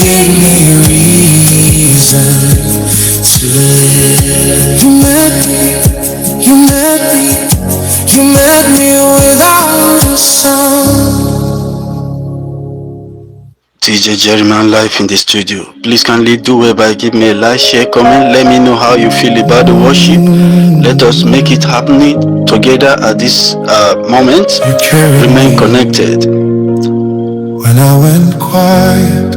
gave me reason to live. You met me without a song. DJ Jerryman live in the studio. Please kindly do it by give me a like, share, comment. Let me know how you feel about the worship. Let us make it happening together at this moment. Remain connected. When I went quiet,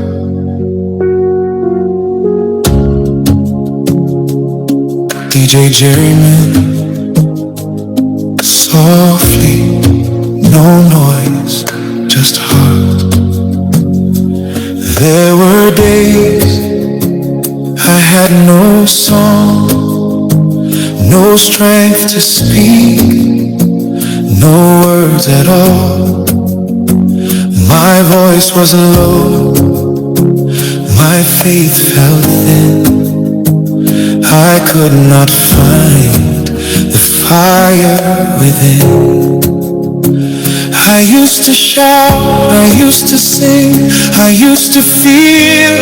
DJ Jerryman, softly, no noise, just heart. There were days I had no song, no strength to speak, no words at all. My voice was low, my faith felt thin. I could not find the fire within. I used to shout, I used to sing, I used to feel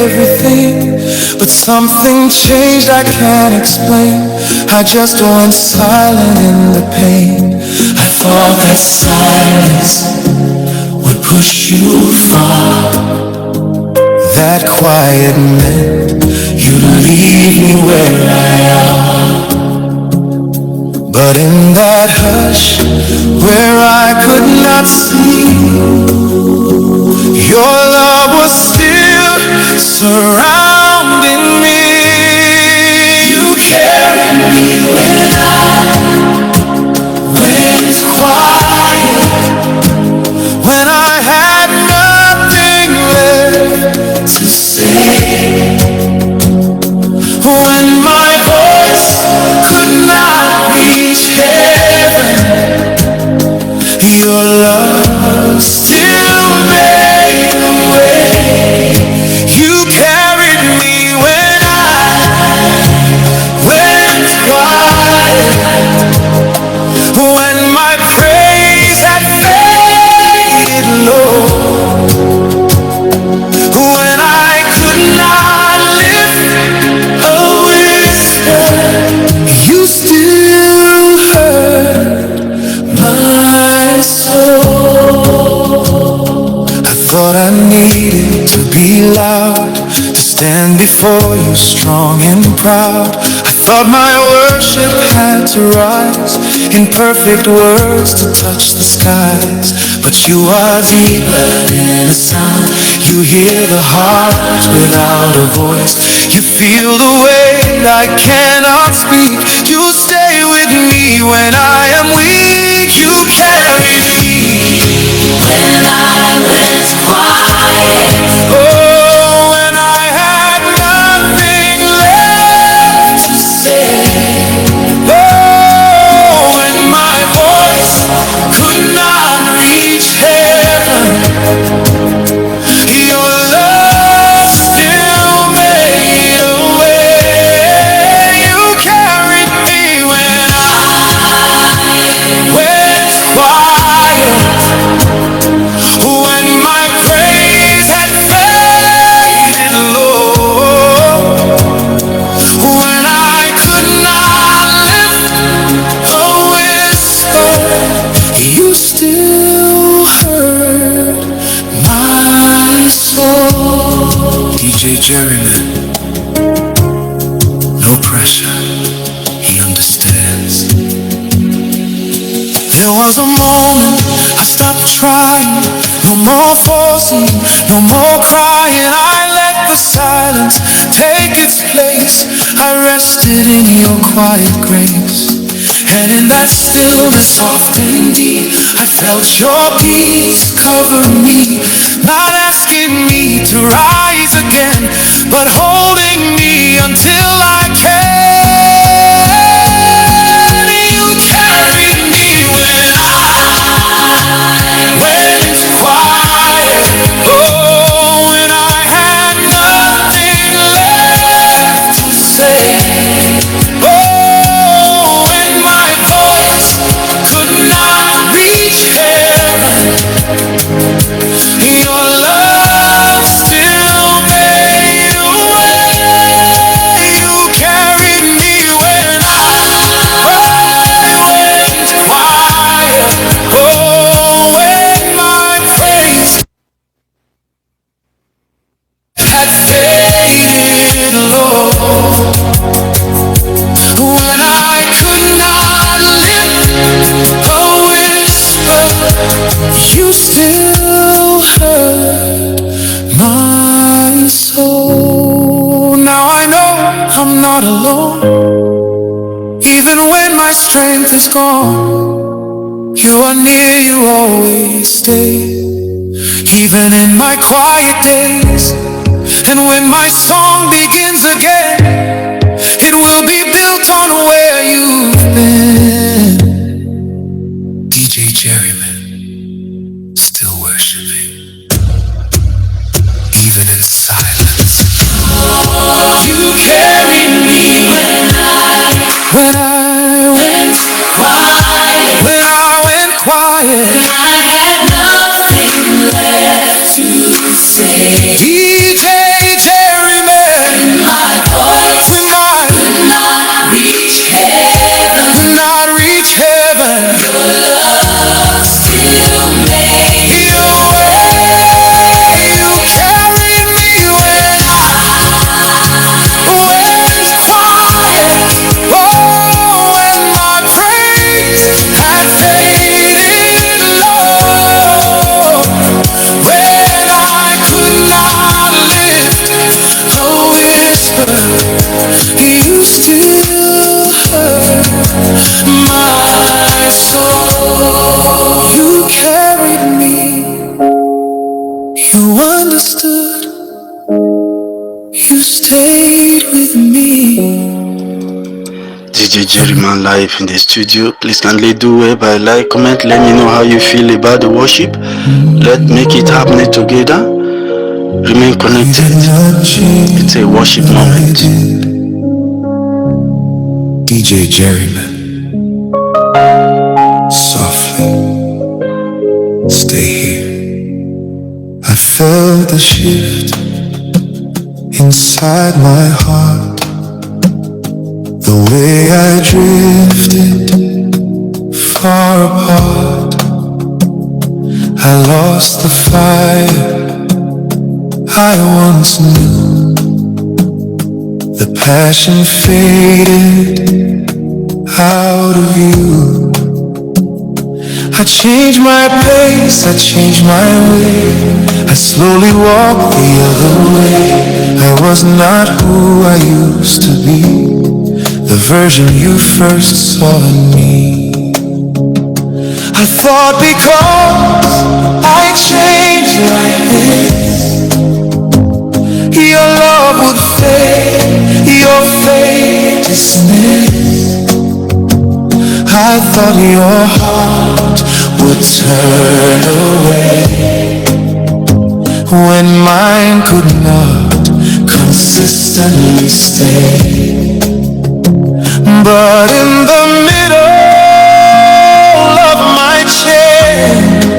everything. But something changed, I can't explain. I just went silent in the pain. I thought that silence would push you far. That quiet meant you'd leave me where I am. But in that hush, where I could not see, your love was still surrounding me. You carried me when I went quiet, when I had nothing left to say, when my voice could not reach heaven. Your love still made a way. You carried me when I went quiet, when my praise had faded low, when I could not lift a whisper. You still heard my soul. I thought I needed to be loud, to stand before you strong and proud. I thought my worship had to rise in perfect words to touch the skies. But you are deeper than a sound. You hear the heart without a voice. You feel the weight I cannot speak. You stay with me when I am weak. You carry me when I went quiet. Oh, when I had nothing left to say. Oh, when my voice could not reach heaven. Your love still made a way. You carried me when I went quiet, when my praise had faded low, when I could not lift a whisper. You still heard my soul. DJ Jerryman, no pressure, he understands. There was a moment I stopped trying, no more forcing, no more crying. I let the silence take its place. I rested in your quiet grace. And in that stillness soft and deep, I felt your peace cover me, not asking me to rise again, but holding me until I can. You carried me when I went quiet. Oh, when I had nothing left to say. Oh, when my voice could not reach heaven. Your love still strength is gone, you are near, you always stay. Even in my quiet days, and when my song begins again, it will be built on where you've been. DJ Jerryman, still worshiping, even in silence. You carried me when I went quiet. When I went quiet, I had nothing left to say. DJ Jerryman, my voice could not reach heaven. Could not reach heaven. Your love still made your way. You carried me when I went quiet. Oh, when my praise had faded low, when I could not lift no whisper, you still heard my soul. You carried me, you understood, you stayed with me. DJ Jerryman live in the studio. Please kindly do well by like, comment, let me know how you feel about the worship. Let's make it happen together. Remain connected. It's a worship moment. DJ Jerryman, softly, stay here. I felt the shift inside my heart, the way I drifted far apart. I lost the fire I once knew. The passion faded out of view. I changed my pace, I changed my way. I slowly walked the other way. I was not who I used to be, the version you first saw in me. I thought because I changed like this, your love would fade, your fate dismissed. I thought your heart would turn away when mine could not consistently stay. But in the middle of my change,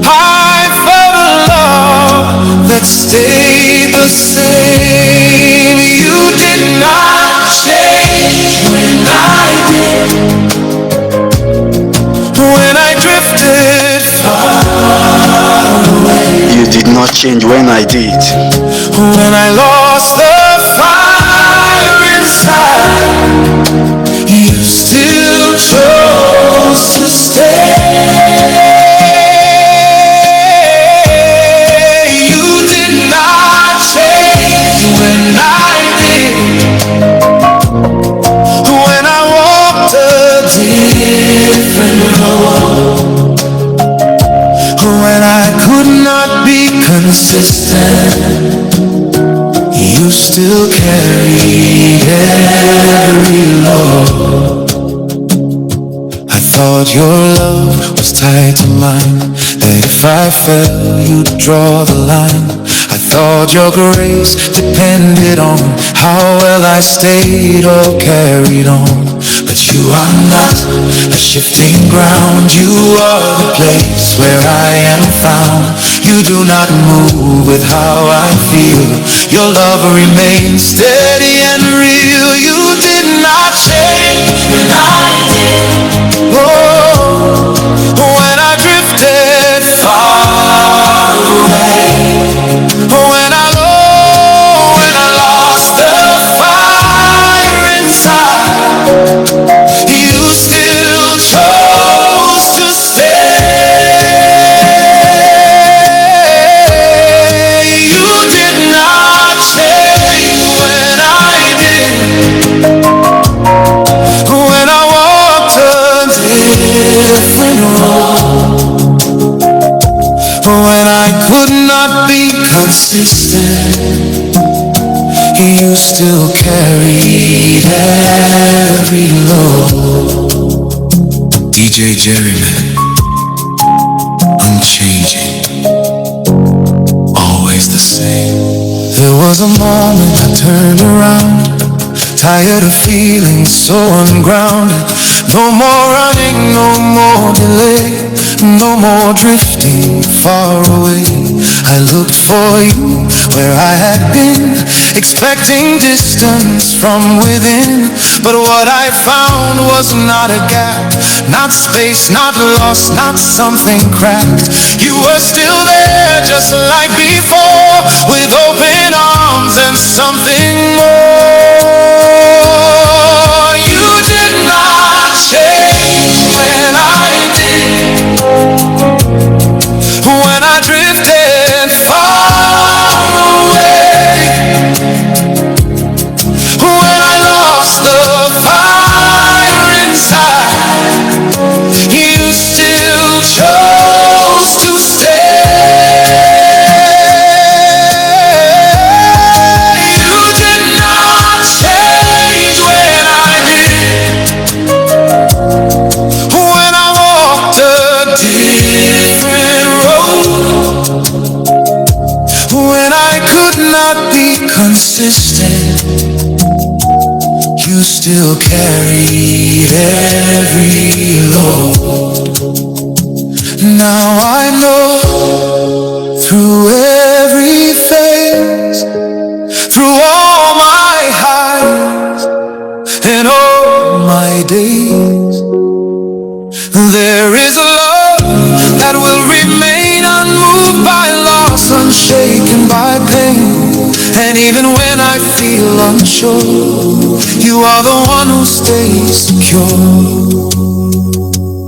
I felt a love that stayed the same. You did not change when I did, when I drifted far away. You did not change when I did. When I lost the fire inside, you still chose to stay. You did not change when I did, when I walked a different road, when I could not be consistent. You still carried every load. I thought your love was tied to mine, that if I fell, you'd draw the line. I thought your grace depended on how well I stayed or carried on. But you are not a shifting ground, you are the place where I am found. You do not move with how I feel, your love remains steady and real. You did not change when I did. Oh, when I drifted far away, when I lost the fire inside, you still chose to stay. You did not change when I did, when I was consistent. You still carried every load. DJ Jerryman, unchanging, always the same. There was a moment I turned around, tired of feeling so ungrounded. No more running, no more delay, no more drifting far away. I looked for you where I had been, expecting distance from within. But what I found was not a gap, not space, not lost, not something cracked. You were still there just like before, with open arms and something more. You did not change when I did, when I drifted far away, when I lost the fire inside. You still chose to stay. You did not change when I did, when I walked a different road, when I could not be consistent. You still carried every load. Now I know, through every phase, through all my highs and all my days, there is a love that will remain unmoved by loss, unshaken by pain. And even when I feel unsure, you are the one who stays secure.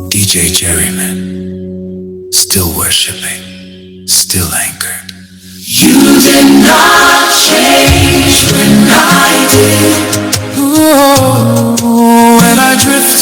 DJ Jerryman, still worshiping, still anchored. You did not change when I did. Oh, when I drift